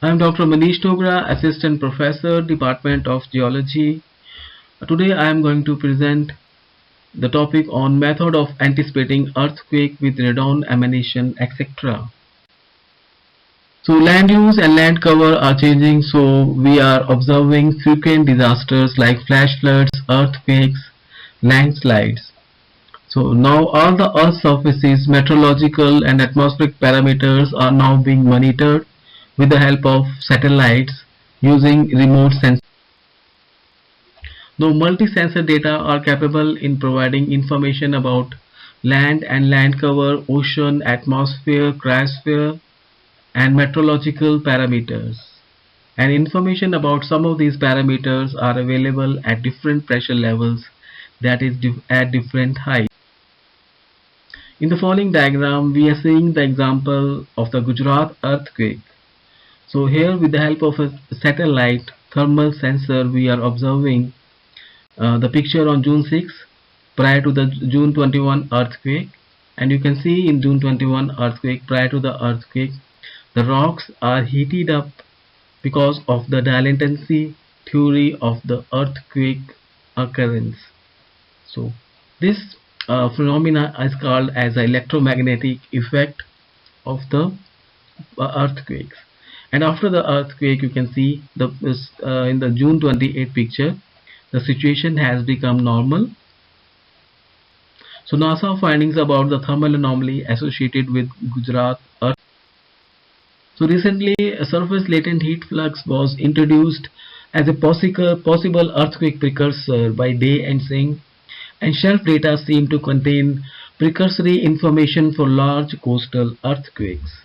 I am Dr. Manish Dogra, Assistant Professor, Department of Geology. Today I am going to present the topic on method of anticipating earthquake with radon emanation, etc. So land use and land cover are changing, so we are observing frequent disasters like flash floods, earthquakes, landslides. So now all the Earth's surfaces, meteorological and atmospheric parameters are now being monitored with the help of satellites using remote sensors. Though multi-sensor data are capable in providing information about land and land cover, ocean, atmosphere, cryosphere, and meteorological parameters. And information about some of these parameters are available at different pressure levels, that is at different heights. In the following diagram, we are seeing the example of the Gujarat earthquake. So here with the help of a satellite thermal sensor, we are observing the picture on June 6 prior to the June 21 earthquake, and you can see in June 21 earthquake, prior to the earthquake, the rocks are heated up because of the dilatancy theory of the earthquake occurrence. So this phenomena is called as the electromagnetic effect of the earthquakes. And after the earthquake, you can see in the June 28 picture, the situation has become normal. So NASA findings about the thermal anomaly associated with Gujarat earthquake. So recently, a surface latent heat flux was introduced as a possible earthquake precursor by Day and Singh, and shelf data seem to contain precursory information for large coastal earthquakes.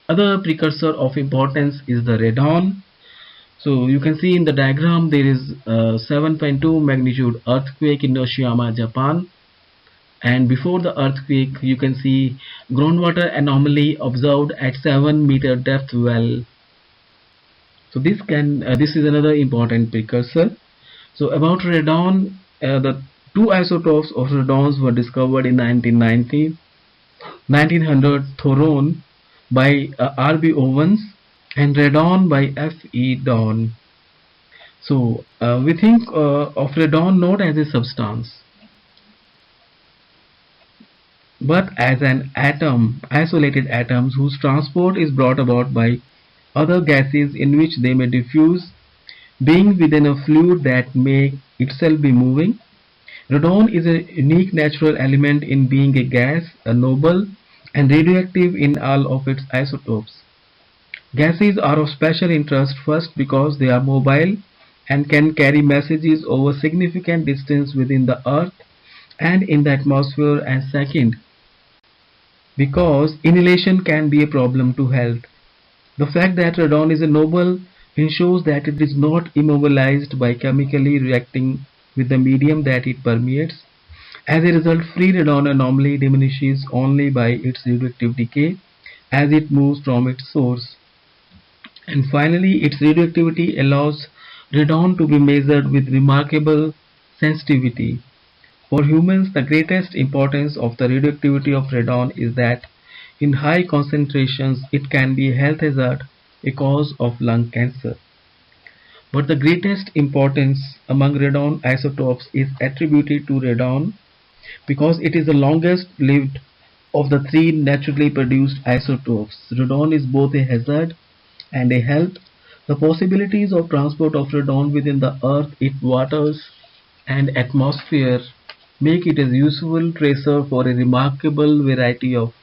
Other precursor of importance is the radon. So you can see in the diagram there is a 7.2 magnitude earthquake in Hiroshima, Japan, and before the earthquake you can see groundwater anomaly observed at 7-meter depth well. So this is another important precursor. So about radon, the two isotopes of radons were discovered in 1900 thoron by R.B. Owens and radon by F.E. Dawn. So we think of radon not as a substance but as an atom, isolated atoms whose transport is brought about by other gases in which they may diffuse, being within a fluid that may itself be moving. Radon is a unique natural element in being a gas, a noble, and radioactive in all of its isotopes. Gases are of special interest first because they are mobile and can carry messages over significant distance within the earth and in the atmosphere, and second because inhalation can be a problem to health. The fact that radon is a noble ensures that it is not immobilized by chemically reacting with the medium that it permeates. As a result, free radon anomaly diminishes only by its radioactive decay as it moves from its source. And finally, its radioactivity allows radon to be measured with remarkable sensitivity. For humans, the greatest importance of the radioactivity of radon is that in high concentrations it can be a health hazard, a cause of lung cancer. But the greatest importance among radon isotopes is attributed to radon because it is the longest lived of the three naturally produced isotopes. Radon is both a hazard and a health. The possibilities of transport of radon within the earth, its waters and atmosphere make it a useful tracer for a remarkable variety of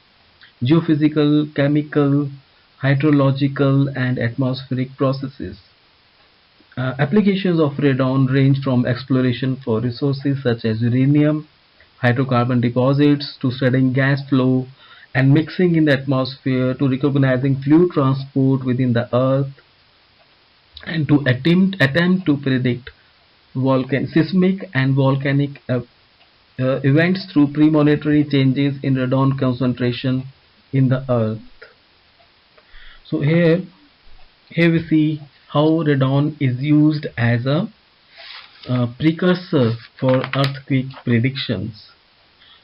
geophysical, chemical, hydrological and atmospheric processes. Applications of radon range from exploration for resources such as uranium, hydrocarbon deposits, to studying gas flow and mixing in the atmosphere, to recognizing fluid transport within the earth, and to attempt to predict seismic and volcanic events through premonitory changes in radon concentration in the earth. So here we see how radon is used as a precursor for earthquake predictions.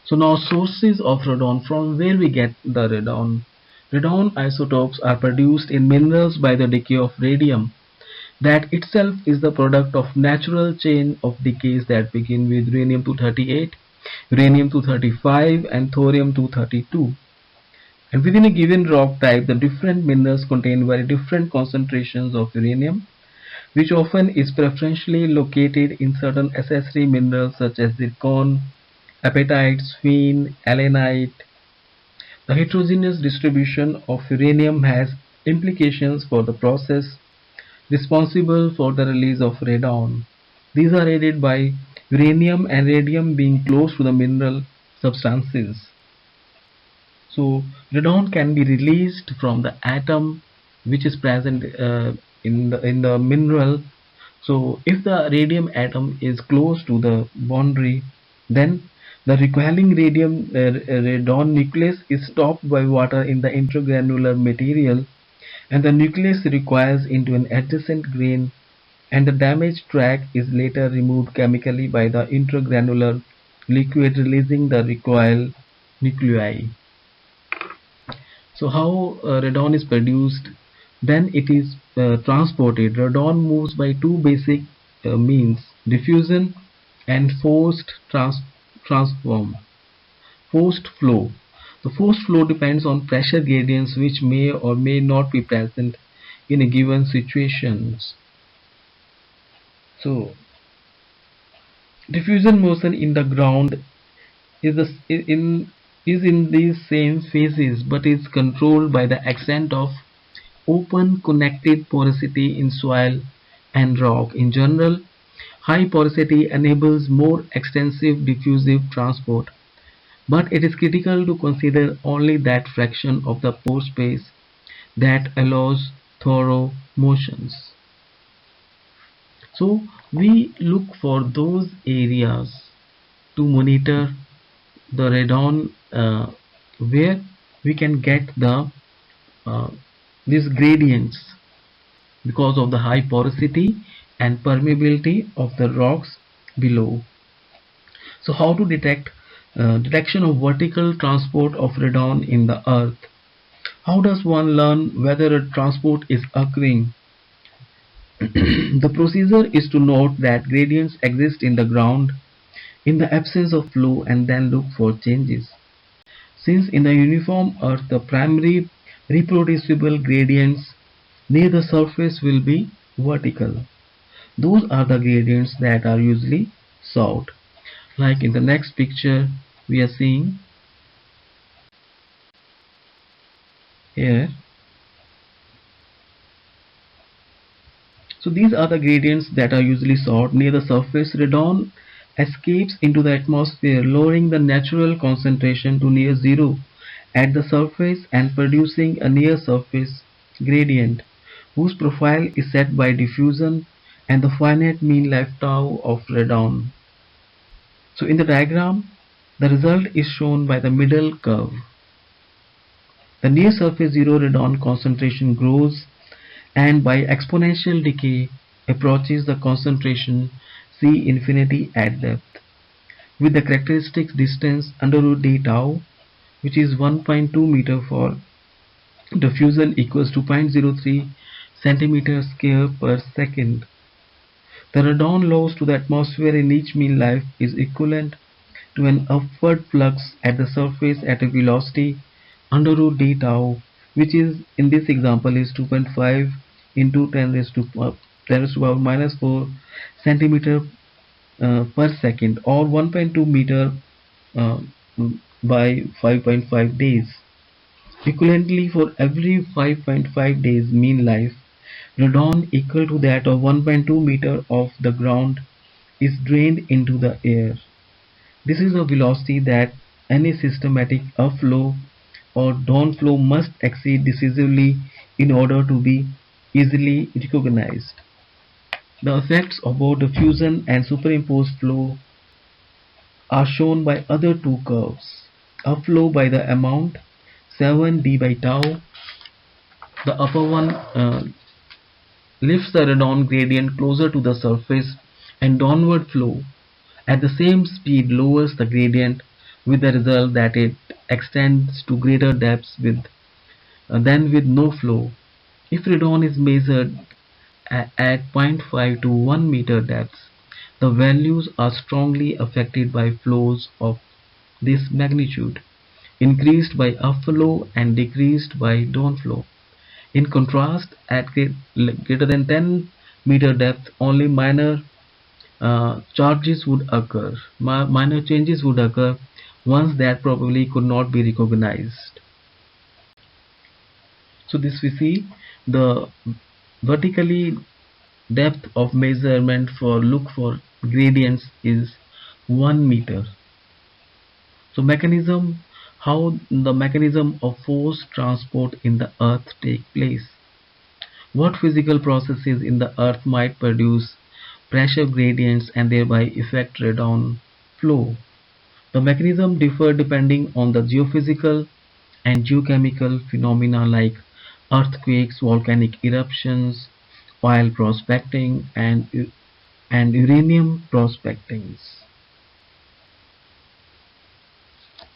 So now sources of radon, from where we get the radon. Radon isotopes are produced in minerals by the decay of radium, that itself is the product of natural chain of decays that begin with uranium-238, uranium-235 and thorium-232. And within a given rock type, the different minerals contain very different concentrations of uranium, which often is preferentially located in certain accessory minerals such as zircon, apatite, sphene, allanite. The heterogeneous distribution of uranium has implications for the process responsible for the release of radon. These are aided by uranium and radium being close to the mineral substances. So radon can be released from the atom which is present in the mineral. So if the radium atom is close to the boundary, then the recoiling radon nucleus is stopped by water in the intragranular material, and the nucleus recoils into an adjacent grain, and the damaged track is later removed chemically by the intragranular liquid, releasing the recoil nuclei. So how radon is produced? Then it is transported. Radon moves by two basic means: diffusion and transform. Forced flow. The forced flow depends on pressure gradients which may or may not be present in a given situation. So diffusion motion in the ground is in these same phases, but is controlled by the extent of open connected porosity in soil and rock. In general, high porosity enables more extensive diffusive transport, but it is critical to consider only that fraction of the pore space that allows thorough motions. So we look for those areas to monitor the radon where we can get uh, these gradients because of the high porosity and permeability of the rocks below. So how to detect detection of vertical transport of radon in the earth? How does one learn whether a transport is occurring? The procedure is to note that gradients exist in the ground in the absence of flow and then look for changes. Since in a uniform earth the primary reproducible gradients near the surface will be vertical. Those are the gradients that are usually sought. Like in the next picture we are seeing here. So these are the gradients that are usually sought near the surface. Radon escapes into the atmosphere, lowering the natural concentration to near zero at the surface and producing a near surface gradient whose profile is set by diffusion and the finite mean life tau of radon. So in the diagram, the result is shown by the middle curve. The near surface zero radon concentration grows and by exponential decay approaches the concentration C infinity at depth, with the characteristic distance under root d tau, which is 1.2 meter for diffusion equals to 0.03 centimeter square per second. The radon loss to the atmosphere in each mean life is equivalent to an upward flux at the surface at a velocity under root d tau, which is in this example is 2.5 into 10 raised to power minus 4 centimeter per second, or 1.2 meter uh, by 5.5 days. Equivalently, for every 5.5 days mean life, radon equal to that of 1.2 meter of the ground is drained into the air. This is a velocity that any systematic upflow or downflow must exceed decisively in order to be easily recognized. The effects of both diffusion and superimposed flow are shown by other two curves. Upflow by the amount 7d by tau. The upper one lifts the radon gradient closer to the surface, and downward flow at the same speed lowers the gradient, with the result that it extends to greater depths with than with no flow. If radon is measured at 0.5 to 1 meter depths, the values are strongly affected by flows of this magnitude, increased by upflow and decreased by downflow. In contrast, at greater than 10-meter depth, only minor changes would occur, ones that probably could not be recognized. So this we see the vertically depth of measurement for look for gradients is 1 meter. So how the mechanism of force transport in the earth take place. What physical processes in the earth might produce pressure gradients and thereby affect radon flow? The mechanism differ depending on the geophysical and geochemical phenomena like earthquakes, volcanic eruptions, oil prospecting, and uranium prospecting.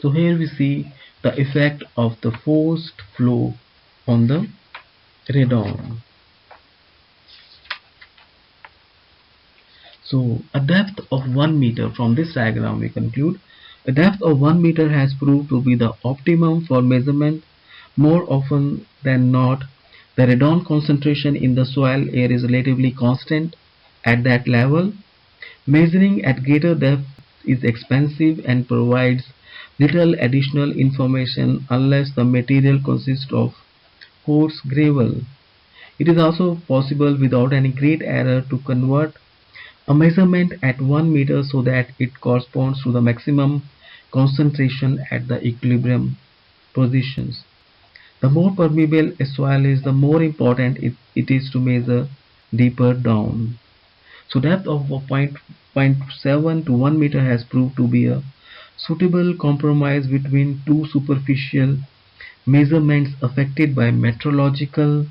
So here we see the effect of the forced flow on the radon. So a depth of 1 meter, from this diagram we conclude a depth of 1 meter has proved to be the optimum for measurement. More often than not, the radon concentration in the soil air is relatively constant at that level. Measuring at greater depth is expensive and provides little additional information unless the material consists of coarse gravel. It is also possible without any great error to convert a measurement at 1 meter so that it corresponds to the maximum concentration at the equilibrium positions. The more permeable a soil is, the more important it is to measure deeper down. So depth of point 0.7 to 1 meter has proved to be a suitable compromise between two superficial measurements affected by meteorological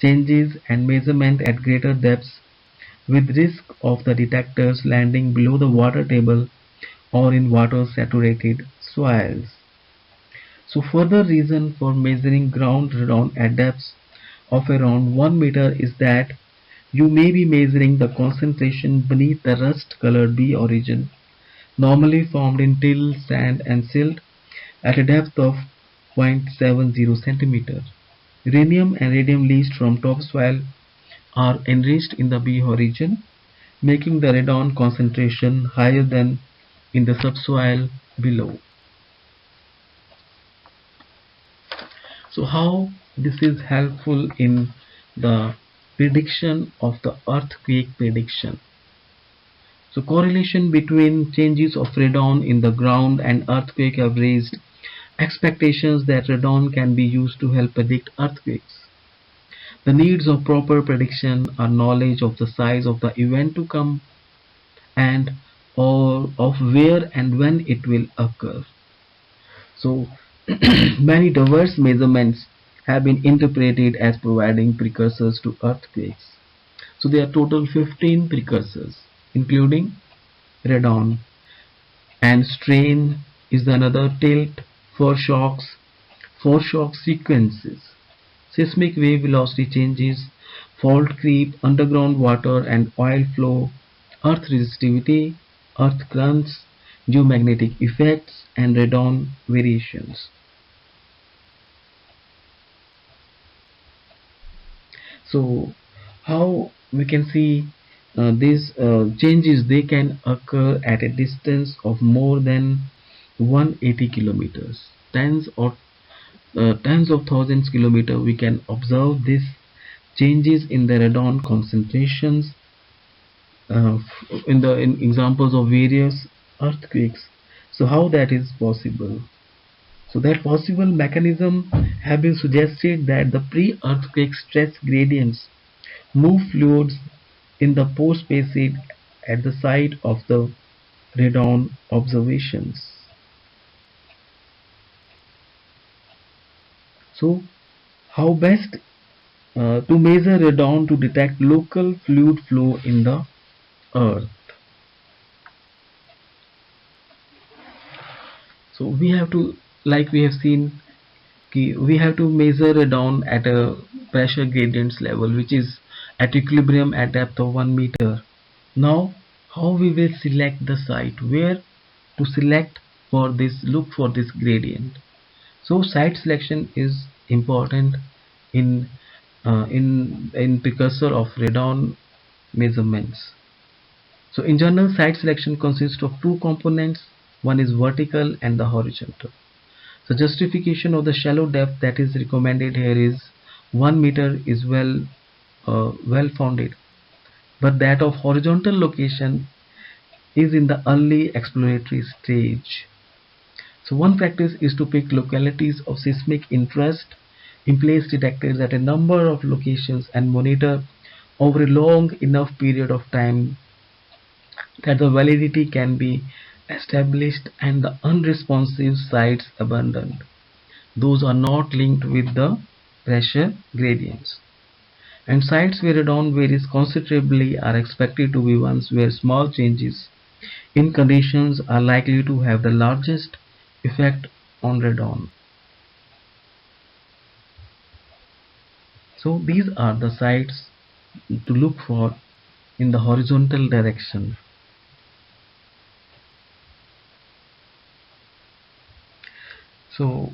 changes and measurement at greater depths with risk of the detectors landing below the water table or in water saturated soils. So further reason for measuring ground radon at depths of around 1 meter is that you may be measuring the concentration beneath the rust colored B origin normally formed in till, sand and silt at a depth of 0.70 centimeter. Uranium and radium leached from topsoil are enriched in the B origin, making the radon concentration higher than in the subsoil below. So how this is helpful in the prediction of the earthquake prediction. So correlation between changes of radon in the ground and earthquake have raised expectations that radon can be used to help predict earthquakes. The needs of proper prediction are knowledge of the size of the event to come and or of where and when it will occur. So many diverse measurements have been interpreted as providing precursors to earthquakes. So there are total 15 precursors, including radon, and strain is another tilt, foreshock sequences, seismic wave velocity changes, fault creep, underground water and oil flow, earth resistivity, earth currents, geomagnetic effects, and radon variations. So how we can see these changes, they can occur at a distance of more than 180 kilometers, tens of thousands kilometers. We can observe these changes in the radon concentrations in examples of various earthquakes. So how that is possible? So that possible mechanism have been suggested that the pre-earthquake stress gradients move fluids in the pore spaces at the site of the radon observations. So how best to measure radon to detect local fluid flow in the earth? So we have to, like we have seen, we have to measure it down at a pressure gradients level which is at equilibrium at depth of 1 meter. Now how we will select the site, where to select for this, look for this gradient. So site selection is important in in precursor of radon measurements. So in general, site selection consists of two components, one is vertical and the horizontal. So justification of the shallow depth that is recommended here is 1 meter is well founded, but that of horizontal location is in the early exploratory stage. So one practice is to pick localities of seismic interest in place detectors at a number of locations and monitor over a long enough period of time that the validity can be established and the unresponsive sites abandoned. Those are not linked with the pressure gradients. And sites where radon varies considerably are expected to be ones where small changes in conditions are likely to have the largest effect on radon. So these are the sites to look for in the horizontal direction. So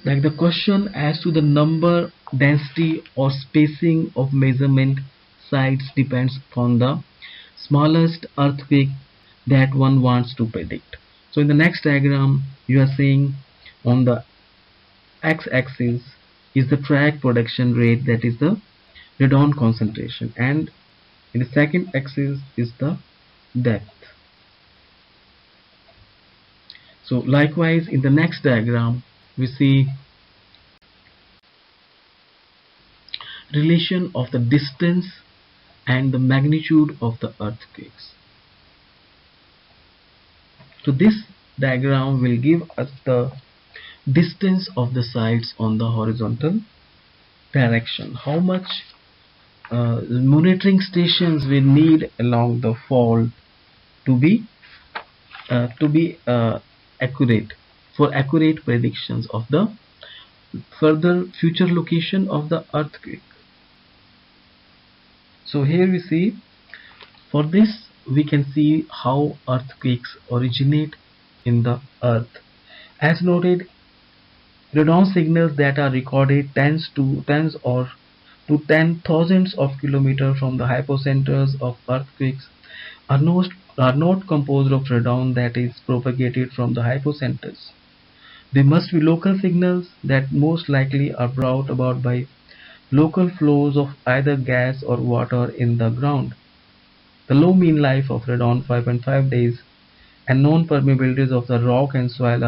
like the question as to the number, density or spacing of measurement sites depends upon the smallest earthquake that one wants to predict. So in the next diagram you are seeing on the x-axis is the track production rate, that is the radon concentration, and in the second axis is the depth. So likewise in the next diagram we see relation of the distance and the magnitude of the earthquakes. So this diagram will give us the distance of the sites on the horizontal direction, how much monitoring stations we need along the fault to be accurate, for accurate predictions of the further future location of the earthquake. So here we see, for this we can see how earthquakes originate in the earth. As noted, radon signals that are recorded tens or to ten thousands of kilometers from the hypocenters of earthquakes are not composed of radon that is propagated from the hypocenters. They must be local signals that most likely are brought about by local flows of either gas or water in the ground. The low mean life of radon 5.5 days and known permeabilities of the rock and soil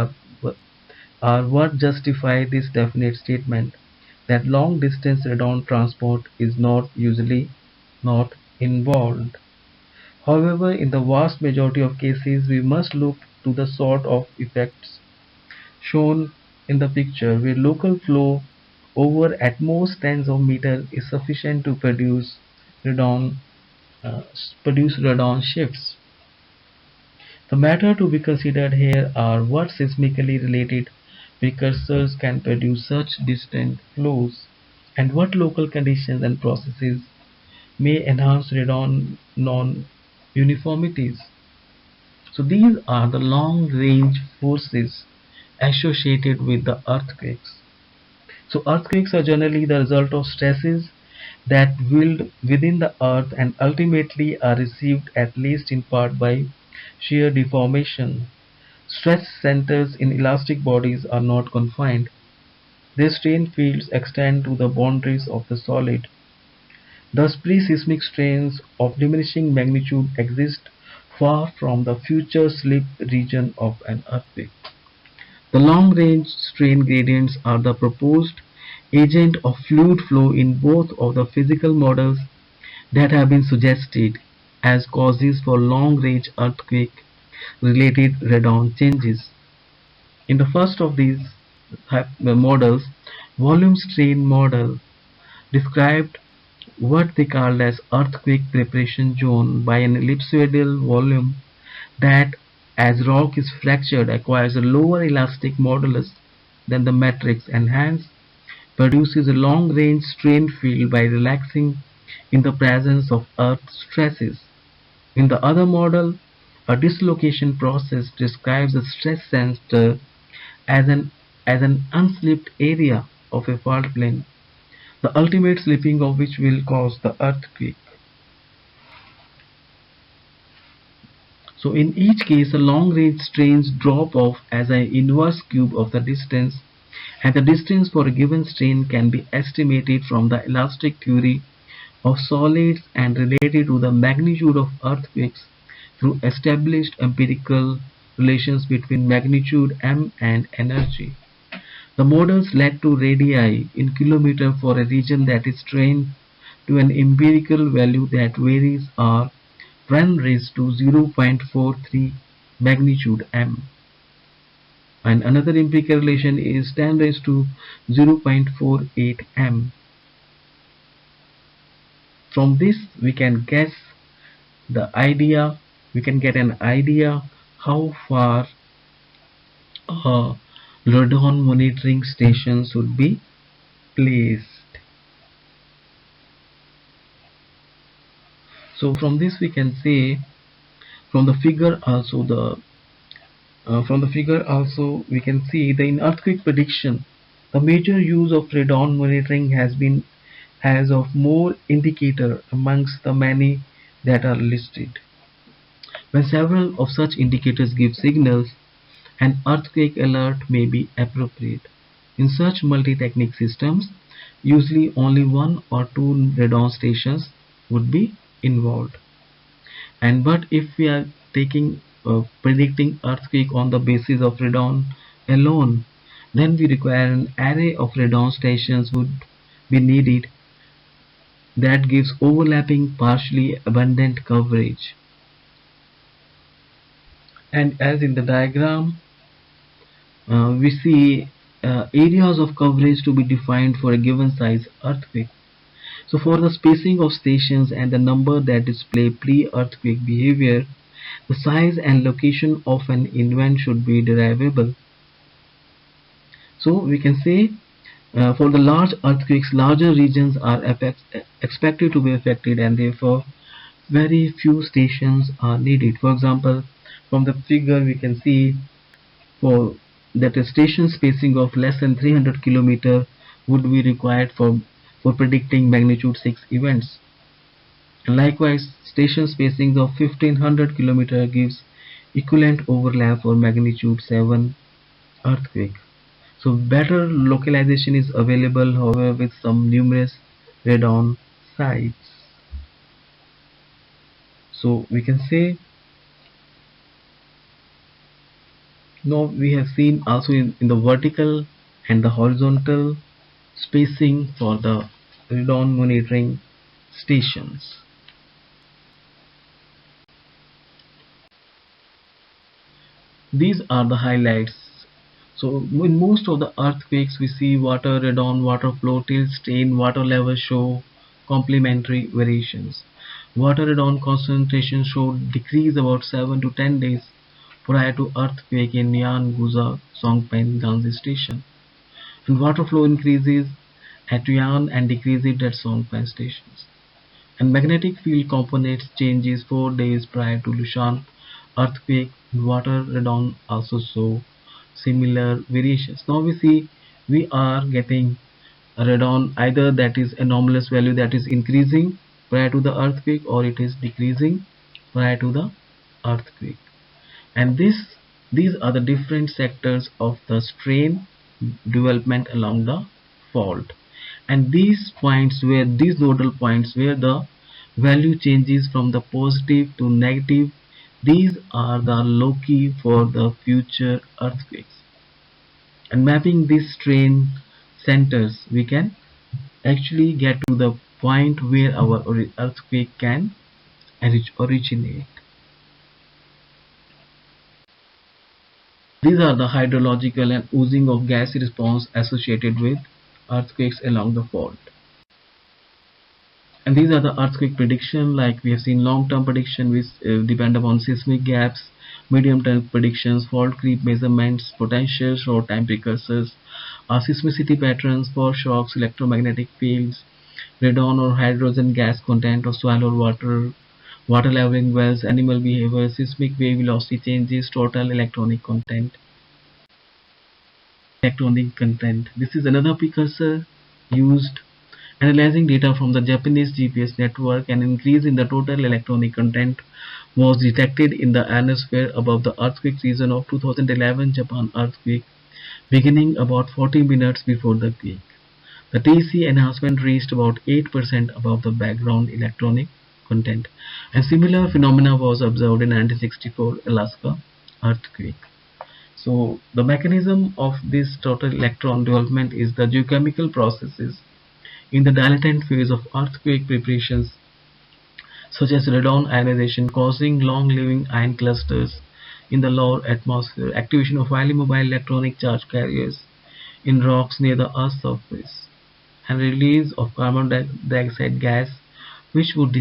are what justify this definite statement that long distance radon transport is not usually not involved. However, in the vast majority of cases we must look to the sort of effects shown in the picture where local flow over at most tens of meters is sufficient to radon produce radon shifts. The matter to be considered here are what seismically related precursors can produce such distant flows, and what local conditions and processes may enhance radon non-uniformities. So these are the long-range forces associated with the earthquakes. So earthquakes are generally the result of stresses that build within the earth and ultimately are received at least in part by shear deformation. Stress centers in elastic bodies are not confined. Their strain fields extend to the boundaries of the solid. Thus pre-seismic strains of diminishing magnitude exist far from the future slip region of an earthquake. The long-range strain gradients are the proposed agent of fluid flow in both of the physical models that have been suggested as causes for long-range earthquake-related radon changes. In the first of these models, volume strain model described what they called as earthquake preparation zone by an ellipsoidal volume that, as rock is fractured, acquires a lower elastic modulus than the matrix and hence produces a long-range strain field by relaxing in the presence of Earth stresses. In the other model, a dislocation process describes a stress center as an unslipped area of a fault plane, the ultimate slipping of which will cause the earthquake. So in each case, a long-range strains drop off as an inverse cube of the distance, and the distance for a given strain can be estimated from the elastic theory of solids and related to the magnitude of earthquakes through established empirical relations between magnitude m and energy. The models led to radii in kilometer for a region that is strained to an empirical value that varies are 10 raised to 0.43 magnitude m, and another empirical relation is 10 raised to 0.48 m. From this we can guess the idea, we can get an idea how far radon monitoring stations would be placed. So from this we can say, from the figure also we can see that in earthquake prediction the major use of radon monitoring has of more indicator amongst the many that are listed. When several of such indicators give signals, an earthquake alert may be appropriate. In such multi-technique systems, usually only one or two radon stations would be involved. But if we are taking predicting earthquake on the basis of radon alone, then we require an array of radon stations would be needed that gives overlapping partially abundant coverage. And as in the diagram, we see areas of coverage to be defined for a given size earthquake. So for the spacing of stations and the number that display pre-earthquake behavior, the size and location of an event should be derivable. So we can say for the large earthquakes, larger regions are expected to be affected and therefore very few stations are needed. For example, from the figure we can see for that a station spacing of less than 300 km would be required for predicting magnitude 6 events. And likewise, station spacing of 1500 km gives equivalent overlap for magnitude 7 earthquake. So better localization is available, however, with some numerous radon sites. So we can say now we have seen also in the vertical and the horizontal spacing for the radon monitoring stations. These are the highlights. So in most of the earthquakes we see water radon, water flow, tilt, strain, water level show complementary variations. Water radon concentration showed decrease about 7 to 10 days prior to earthquake in Nyan Guza Songpen Ganzi station, and water flow increases at Yan and decreases at Songpan stations. And magnetic field components changes 4 days prior to Lushan earthquake. Water radon also saw similar variations. Now we see we are getting a radon either that is anomalous value that is increasing prior to the earthquake or it is decreasing prior to the earthquake. And these are the different sectors of the strain development along the fault, and these nodal points where the value changes from the positive to negative, these are the loci for the future earthquakes. And mapping these strain centers, we can actually get to the point where our earthquake can originate. These are the hydrological and oozing of gas response associated with earthquakes along the fault. And these are the earthquake prediction, like we have seen long-term prediction which depend upon seismic gaps, medium-term predictions, fault creep measurements, potential short-time precursors, seismicity patterns for shocks, electromagnetic fields, radon or hydrogen gas content of soil or water, water leveling wells, animal behavior, seismic wave velocity changes, total electronic content. This is another precursor used. Analyzing data from the Japanese GPS network, an increase in the total electronic content was detected in the ionosphere above the earthquake region of 2011 Japan earthquake, beginning about 40 minutes before the quake. The TC enhancement reached about 8% above the background electronic content. A similar phenomena was observed in 1964 Alaska earthquake. So the mechanism of this total electron development is the geochemical processes in the dilatant phase of earthquake preparations, such as radon ionization causing long-living ion clusters in the lower atmosphere, activation of highly mobile electronic charge carriers in rocks near the Earth's surface, and release of carbon dioxide gas, which would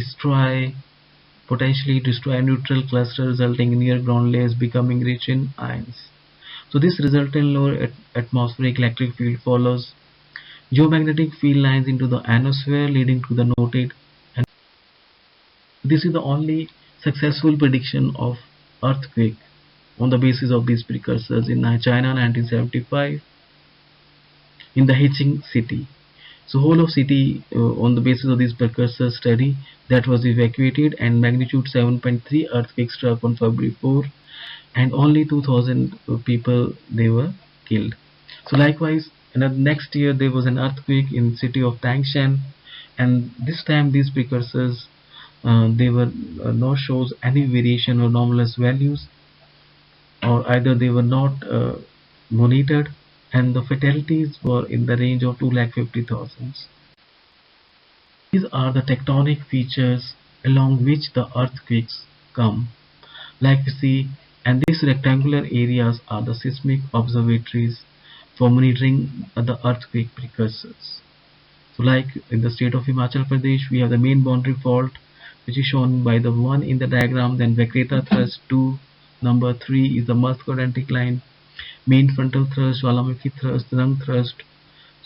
potentially destroy neutral cluster, resulting in near ground layers becoming rich in ions. So this resultant lower atmospheric electric field follows geomagnetic field lines into the ionosphere, leading to the noted. And this is the only successful prediction of earthquake on the basis of these precursors in China 1975 in the Hiching city. So whole of city on the basis of this precursor study that was evacuated, and magnitude 7.3 earthquake struck on February 4, and only 2000 people they were killed. So likewise, in the next year there was an earthquake in city of Tangshan, and this time these precursors they were no shows any variation or anomalous values, or either they were not monitored, and the fatalities were in the range of 250,000. These are the tectonic features along which the earthquakes come. Like we see, and these rectangular areas are the seismic observatories for monitoring the earthquake precursors. So like in the state of Himachal Pradesh, we have the main boundary fault, which is shown by the 1 in the diagram, then Vakreta thrust 2, number 3 is the Muskodantic line, main frontal thrust, Jwalamukhi thrust, Rang thrust,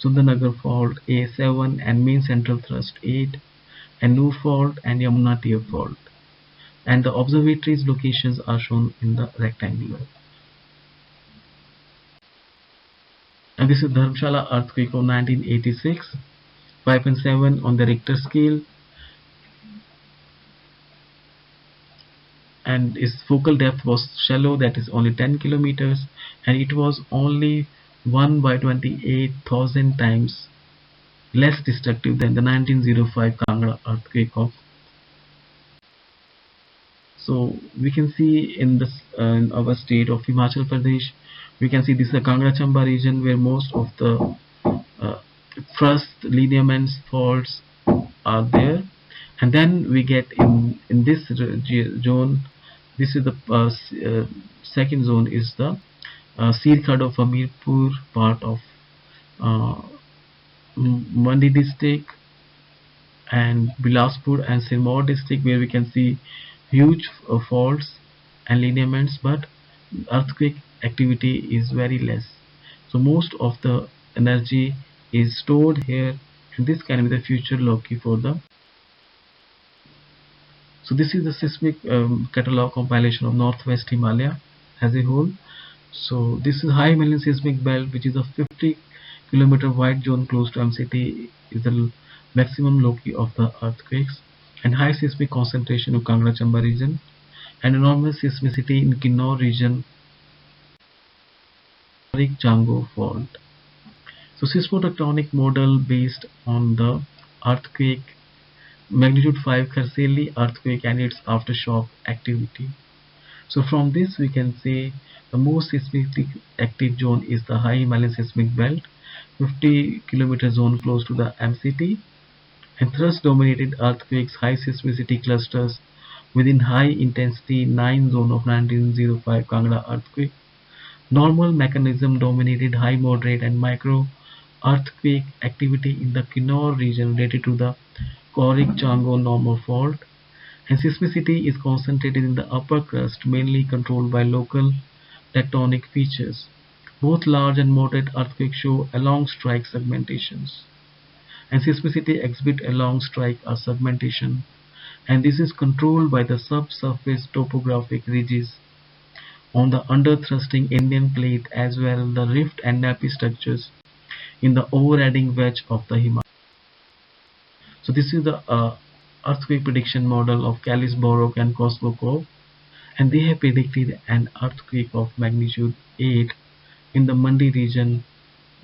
Sundanagar fault A7, and main central thrust 8, and Noor fault and Yamuna Tier fault. And the observatories locations are shown in the rectangular. And this is Dharamshala earthquake of 1986, 5.7 on the Richter scale, and its focal depth was shallow, that is only 10 kilometers, and it was only 1 by 28,000 times less destructive than the 1905 Kangra earthquake of. So we can see in this in our state of Himachal Pradesh, we can see this is the Kangra Chamba region where most of the thrust lineaments faults are there, and then we get in this zone. This is the second zone is the Sirkhad of Hamirpur, part of uh, Mandi district, and Bilaspur and Sirmaur district, where we can see huge faults and lineaments, but earthquake activity is very less. So most of the energy is stored here, and this can be the future Loki for the. So this is the seismic catalog compilation of Northwest Himalaya as a whole. So this is high Himalayan seismic belt, which is a 50-kilometer wide zone close to MCT, is the maximum loci of the earthquakes, and high seismic concentration of Kangra Chamba region, and enormous seismicity in Kinnaur region, Chango fault. So seismotectonic model based on the earthquake magnitude 5 Kharseli earthquake and its aftershock activity. So from this we can say the most seismically active zone is the high Himalayan seismic belt, 50-kilometer zone close to the MCT, and thrust dominated earthquakes, high seismicity clusters within high intensity 9 zone of 1905 Kangra earthquake. Normal mechanism dominated high, moderate and micro earthquake activity in the Kinnaur region related to the Korik Chango normal fault, And seismicity is concentrated in the upper crust, mainly controlled by local tectonic features. Both large and moderate earthquakes show along strike segmentations, and seismicity exhibit along strike or segmentation, and this is controlled by the subsurface topographic ridges on the under-thrusting Indian plate as well the rift and nappy structures in the overriding wedge of the Himalayas. So this is the earthquake prediction model of Kalis, Borok and Kosbokov, and they have predicted an earthquake of magnitude 8 in the Mandi region,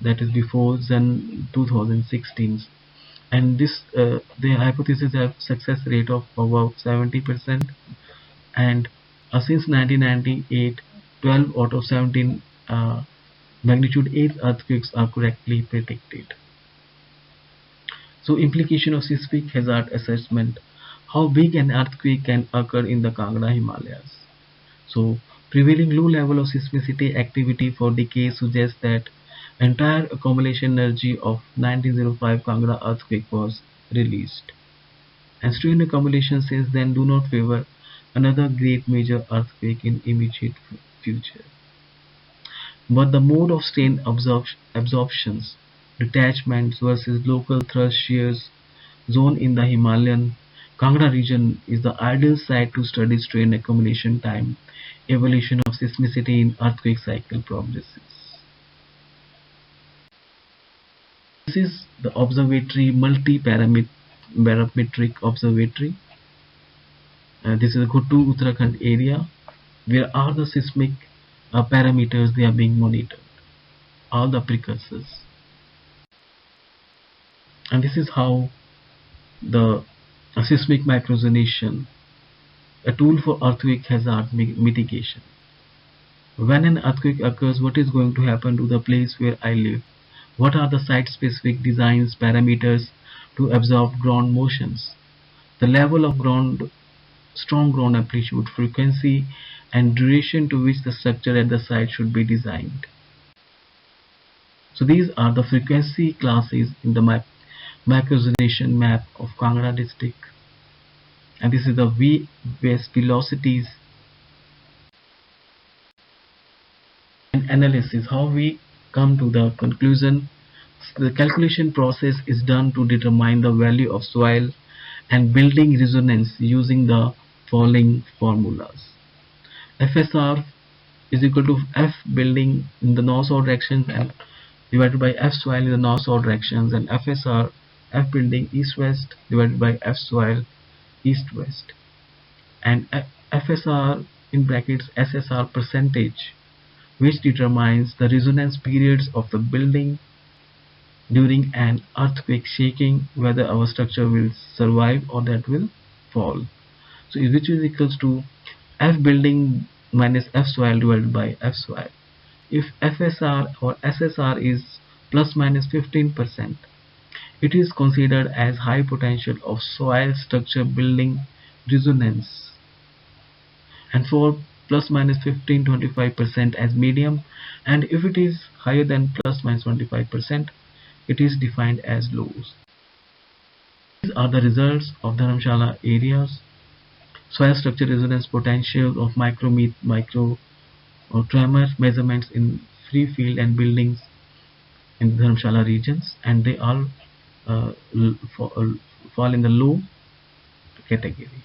that is before Zen 2016. And this the hypothesis have success rate of about 70%, and since 1998, 12 out of 17 magnitude 8 earthquakes are correctly predicted. So implication of seismic hazard assessment: how big an earthquake can occur in the Kangra Himalayas. So prevailing low level of seismicity activity for decades suggests that entire accumulation energy of 1905 Kangra earthquake was released, and strain accumulation since then do not favor another great major earthquake in immediate future. But the mode of strain absorptions, detachments versus local thrust shears zone in the Himalayan Kangra region is the ideal site to study strain accumulation time, evolution of seismicity in earthquake cycle progresses. This is the observatory multi-parametric observatory. This is a Ghuttu Uttarakhand area where all the seismic parameters they are being monitored, all the precursors, and this is how the seismic microresonation, a tool for earthquake hazard mitigation. When an earthquake occurs, what is going to happen to the place where I live? What are the site-specific designs parameters to absorb ground motions? The level of strong ground amplitude, frequency, and duration to which the structure at the site should be designed. So these are the frequency classes in the microresonation map of Kangra district, and this is the V-based velocities and analysis. How we come to the conclusion: the calculation process is done to determine the value of soil and building resonance using the following formulas. FSR is equal to F building in the north-south direction and divided by F soil in the north-south directions, and FSR F building east-west divided by F soil east-west, and FSR in brackets SSR percentage, which determines the resonance periods of the building during an earthquake shaking, whether our structure will survive or that will fall. So which is equals to F building minus F soil divided by F soil. If FSR or SSR is plus minus 15%, it is considered as high potential of soil structure building resonance, and for plus minus 15-25% as medium, and if it is higher than plus minus 25%, it is defined as lows. These are the results of Dharamshala areas. Soil structure resonance potential of micro or tremor measurements in free field and buildings in Dharamshala regions, and they all fall in the low category.